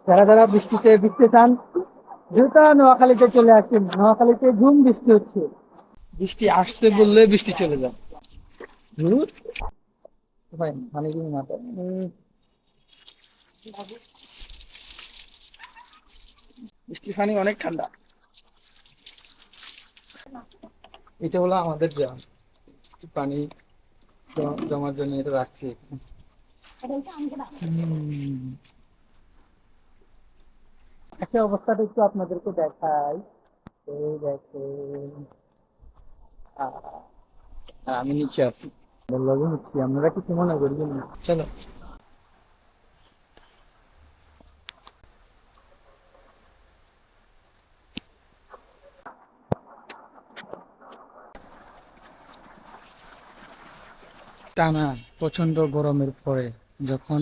যারা যারা বৃষ্টিতে ভিজতে চান দ্রুত নোয়াখালীতে চলে আসেন। নোয়াখালীতে ঝুম বৃষ্টি হচ্ছে। বৃষ্টি আসছে বললে বৃষ্টি চলে যায়। হুম, ভাই মানে কি মাথা বৃষ্টির পানি অনেক ঠান্ডা। এটা হলো আমাদের গ্রাম, পানি জমার জন্য এটা রাখছি। হুম, একটা অবস্থাটা একটু আপনাদেরকে দেখাই। এই দেখেন, আর আমি নিচে আছি, লগে হচ্ছি, আপনারা কিছু মনে করবেন না। চলো। টানা প্রচন্ড গরমের পরে যখন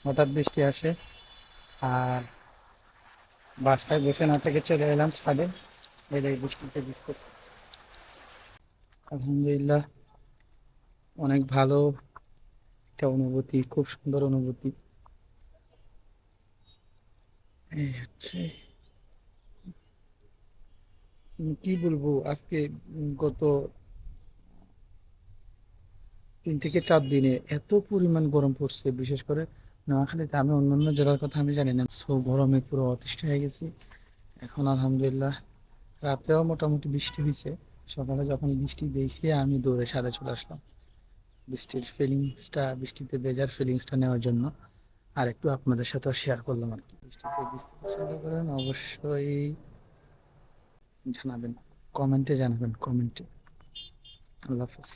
হঠাৎ বৃষ্টি আসে, আর বাসায় বসে না থেকে চলে এলাম ছাদে, এই বৃষ্টিতে ভিজতেছি। আলহামদুলিল্লাহ, অনেক ভালো একটা অনুভূতি, খুব সুন্দর অনুভূতি। এই হচ্ছে, কি বলবো আজকে, গত 3 থেকে 4 দিনে এত পরিমাণ গরম পড়ছে, বিশেষ করে নোয়াখালীতে। আমি অন্যান্য জেলার কথা আমি জানি না, সো গরমে পুরো অতিষ্ঠ হয়ে গেছি। এখন আলহামদুলিল্লাহ রাতেও মোটামুটি বৃষ্টি হয়েছে। সকালে যখন বৃষ্টি দেখে আমি দৌড়ে সাথে চলে আসলাম বৃষ্টির ফিলিংসটা, বৃষ্টিতে ভেজার ফিলিংসটা নেওয়ার জন্য। আর একটু আপনাদের সাথেও শেয়ার করলাম আর কি। বৃষ্টিতে ভিজতে পছন্দ করেন অবশ্যই জানাবেন, কমেন্টে জানাবেন, কমেন্টে। আল্লাহ হাফেজ।